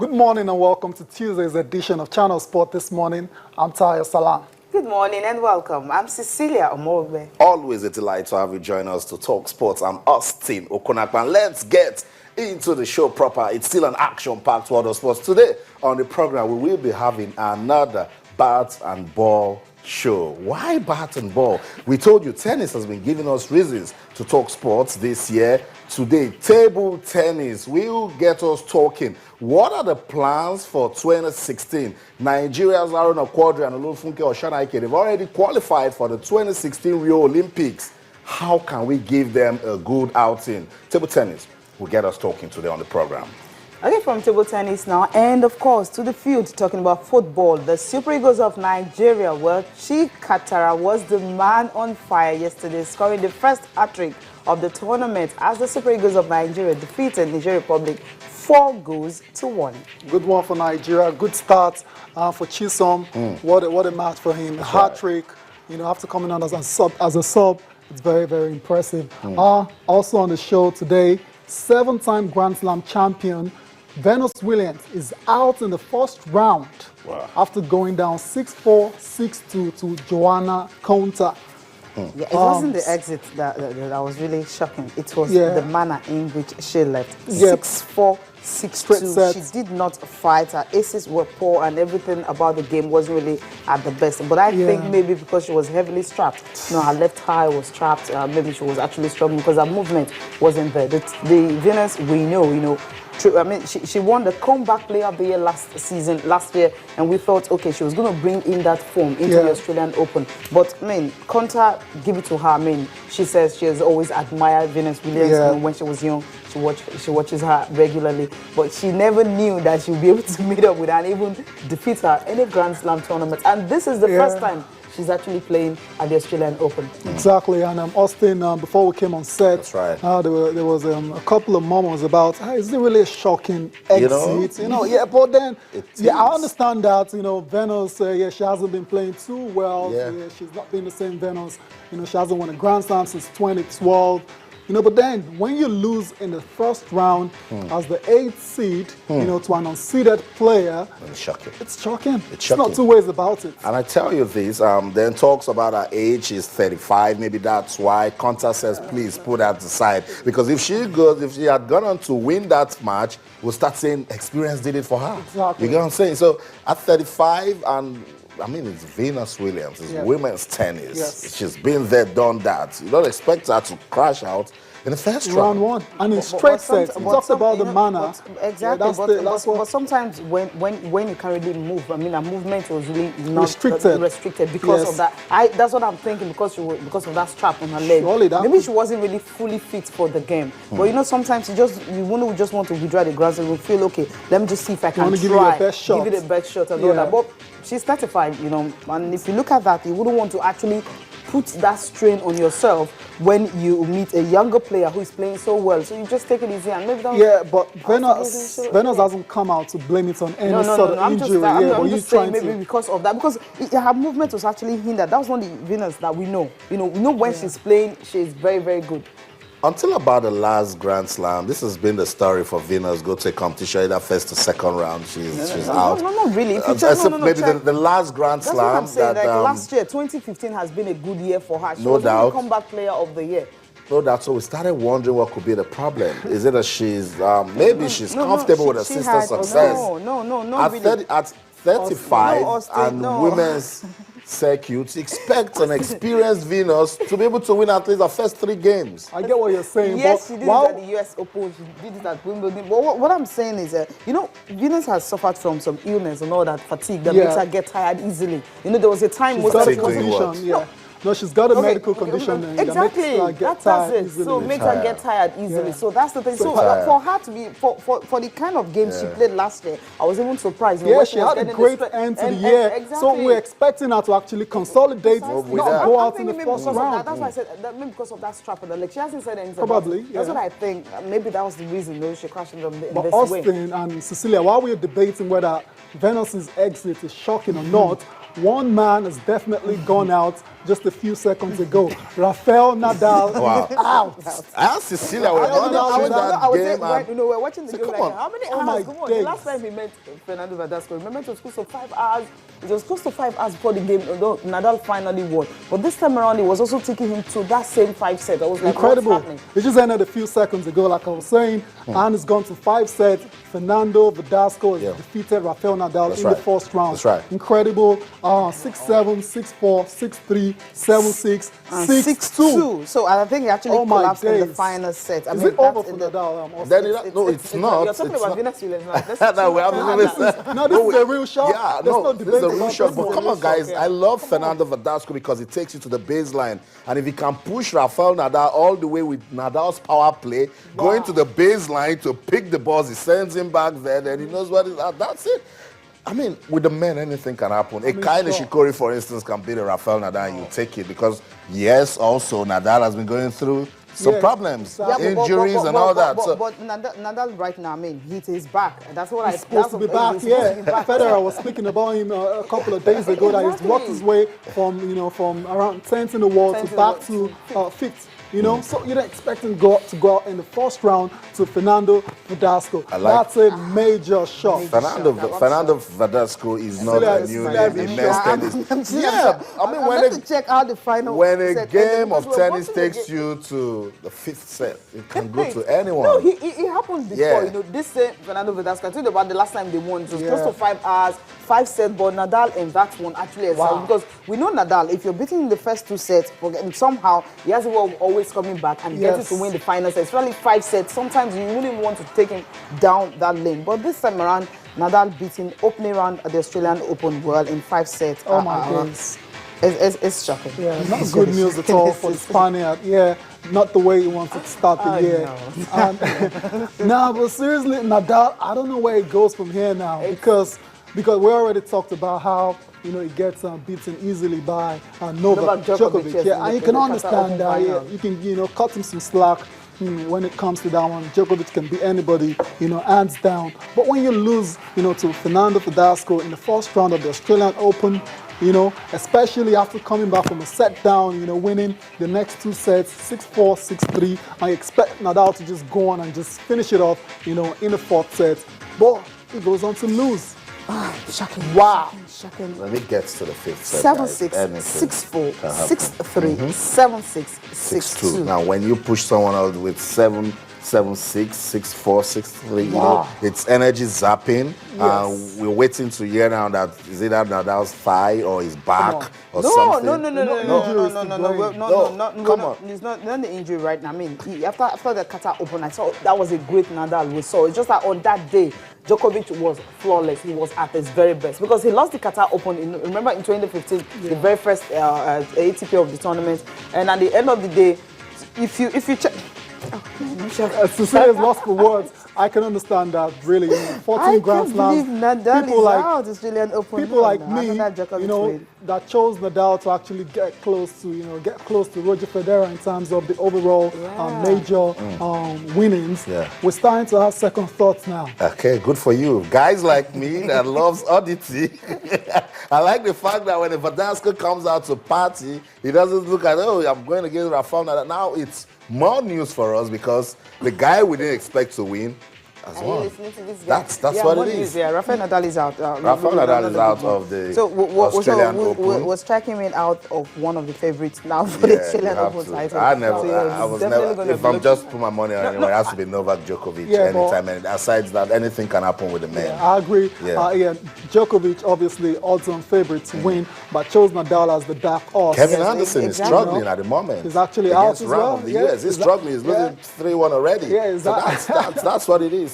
Good morning and welcome to Tuesday's edition of Channel Sport This Morning. I'm Tayo Salam. Good morning and welcome. I'm Cecilia Omogbe. Always a delight to have you join us to talk sports. I'm Austin Okonakpan. Let's get into the show proper. It's still an action-packed world of sports. Today on the program, we will be having another bat and ball show. Why bat and ball? We told you tennis has been giving us reasons to talk sports this year. Today, table tennis will get us talking. What are the plans for 2016? Nigeria's Aruna Quadri and Olufunke Oshanaike, they've already qualified for the 2016 Rio Olympics. How can we give them a good outing? Table tennis will get us talking today on the program. Okay, from table tennis now, and of course to the field, talking about football. The Super Eagles of Nigeria, well, Chikatara was the man on fire yesterday, scoring the first hat-trick of the tournament as the Super Eagles of Nigeria defeated Niger Republic 4-1. Good one for Nigeria. Good start for Chisom. What a match for him. A hat-trick, you know, after coming on as a sub, it's very, very impressive. Also on the show today, 7-time Grand Slam champion Venus Williams is out in the first round after going down 6-4, 6-2 to Joanna Konta. Yeah, it wasn't the exit that was really shocking. It was the manner in which she left. 6-4, 6-2. She did not fight. Her aces were poor and everything about the game wasn't really at the best. But I think maybe because she was heavily strapped. You know, her left thigh was strapped. Maybe she was actually struggling because her movement wasn't there. The Venus, we know, I mean, she won the comeback player of the year last year, and we thought, okay, she was going to bring in that form into the Australian Open. But, I mean, Konta, give it to her. I mean, she says she has always admired Venus Williams when she was young. She watches her regularly, but she never knew that she would be able to meet up with her and even defeat her in a Grand Slam tournament. And this is the first time she's actually playing at the Australian Open. Exactly, and Austin, before we came on set, there was a couple of moments about, is it really a shocking exit? You know, but then, I understand that, you know, Venus, she hasn't been playing too well. She's not been the same Venus. You know, she hasn't won a Grand Slam since 2012. You know, but then when you lose in the first round as the 8th seed, you know, to an unseeded player, it's shocking. It's shocking. It's not two ways about it. And I tell you this, then talks about her age, she's 35. Maybe that's why Konta says, please put that aside. Because if she had gone on to win that match, we'll start saying experience did it for her. Exactly. You get what I'm saying? So at 35, and I mean, it's Venus Williams. It's women's tennis. She's been there, done that. You don't expect her to crash out in the first round. One. And in straight sets, we talked about the manner. Exactly, but sometimes when you can't really move, I mean, her movement was really not restricted because of that. That's what I'm thinking, because of that strap on her leg. Maybe she wasn't really fully fit for the game. But you know, sometimes you wouldn't just want to withdraw the ground and you feel, okay, let me just see if I can give it the best shot. Give it the best shot and all that. But she's 35, you know, and if you look at that, you wouldn't want to actually put that strain on yourself when you meet a younger player who is playing so well. So you just take it easy and maybe that. But Venus hasn't come out to blame it on any sort of injury. I'm just saying maybe because of that, because her movement was actually hindered. That was one of the Venus that we know. You know, we know when she's playing, she's very, very good. Until about the last Grand Slam, this has been the story for Venus. Go to a competition, either first to second round, she's out. No, not really. Maybe the last Grand Slam. That's what I'm saying. Like last year, 2015 has been a good year for her. She was the comeback player of the year. No doubt. So we started wondering what could be the problem. Is it that she's maybe she's comfortable with her sister's success? At 35 and women's circuit, expect an experienced Venus to be able to win at least the first 3 games. I get what you're saying. Yes, she did it at the US Open. She did it at Wimbledon. But what I'm saying is, you know, Venus has suffered from some illness and all that fatigue that makes her get tired easily. You know, there was a time she's got a condition. No, she's got a medical condition. Exactly. That's it. So it makes her get tired easily. So that's the thing. So for her to be, for the kind of games she played last year, I was even surprised. She had a great end to the year. Exactly. So we're expecting her to actually consolidate, not go out in the first round. That's why I said that maybe because of that strap on the leg. She hasn't said anything. Probably. That's what I think. Maybe that was the reason she crashed in this way. But Austin and Cecilia, while we're debating whether Venus's exit is shocking or not, one man has definitely gone out just a few seconds ago. Rafael Nadal is out. I asked Cecilia, we're we're watching the game like, how many hours? Come on, the last time we met Fernando Verdasco, remember it was close to 5 hours. It was close to 5 hours before the game, although Nadal finally won. But this time around, it was also taking him to that same 5 sets. I was like, incredible. What's happening? It just ended a few seconds ago, like I was saying, and it's gone to 5 sets. Fernando Verdasco has defeated Rafael Nadal in the first round. That's right. Incredible. 6-7, 6-4, 6-3, 7-6, 6-2. So I think he actually collapsed in the final set. Is it over for Nadal? No, it's not. You're talking about Venus Williams. No, this is a real shot. Yeah, no, this is a real shot. But come on, guys. I love Fernando Verdasco because it takes you to the baseline. And if he can push Rafael Nadal all the way with Nadal's power play, going to the baseline to pick the balls, he sends him back there, then he knows what is that. That's it. I mean, with the men, anything can happen. Kyle Nishikori, for instance, can beat a Rafael Nadal and you take it because, yes, also Nadal has been going through some problems, injuries and all that. But Nadal right now, I mean, he's back. That's what he's supposed to be back. Federer was speaking about him a couple of days ago that he's worked his way from around 10th in the world to back to 5th. So you don't expect him to go out in the first round to Fernando Verdasco. That's a major shot. Fernando Verdasco is not a new name in men's tennis. I mean, when check out the final. When a game of tennis takes you to the 5th set, it can go to anyone. No, it happened before. This Fernando Verdasco. I think about the last time they won. It was close to 5 hours, 5 sets. But Nadal in that one actually excelled because we know Nadal. If you're beating the first 2 sets, somehow he has a way of always coming back and getting to win the final set. It's really 5 sets. Sometimes you wouldn't want to take him down that lane. But this time around, Nadal beating opening round at the Australian Open World in 5 sets. Oh my goodness. It's shocking. Yeah, not good news at all for the Spaniard. Yeah, not the way he wants to start the year. No, but seriously, Nadal, I don't know where it goes from here now because we already talked about how he gets beaten easily by Novak Djokovic. Yeah, and you can understand that. You can cut him some slack when it comes to that one. Djokovic can beat anybody, hands down. But when you lose, to Fernando Verdasco in the first round of the Australian Open, especially after coming back from a set down, winning the next 2 sets, 6-4, 6-3, I expect Nadal to just go on and just finish it off, in the 4th set. But he goes on to lose. Shocking. Wow. Shocking. When it gets to the 5th set, 7-6, 6-4, 6-3, 7-6, 6-2. Now, when you push someone out with 7-6, 6-4, 6-3, it's energy zapping. We're waiting to hear now that is either Nadal's thigh or his back or something. No. Come on. It's not the injury right now. I mean, after the Qatar Open, I saw that was a great Nadal we saw. It's just that on that day, Djokovic was flawless. He was at his very best because he lost the Qatar Open. Remember in 2015, the very first ATP of the tournament. And at the end of the day, if you check. Cecilia's lost for words. I can understand that, really. 14 Grand Slams. People like me, that chose Nadal to actually get close to Roger Federer in terms of the overall major winnings. We're starting to have second thoughts now. Okay, good for you. Guys like me that loves oddity. I like the fact that when a Verdasco comes out to party, he doesn't look at, I'm going against Rafael Nadal. Now it's more news for us because the guy we didn't expect to win has won. That's what it is. Rafael Nadal is out. Rafael Nadal is out of the Australian Open. We're striking him out of one of the favorites now for the Australian Open title. I was never, if I'm just put my money on anyone, it has to be Novak Djokovic anytime. And aside that, anything can happen with the men. I agree. Djokovic, obviously, odds-on favorite to win, but chose Nadal as the dark horse. Kevin Anderson is struggling at the moment. He's actually out as well. He's struggling. He's losing 3-1 already. Yeah, exactly. So that's what it is.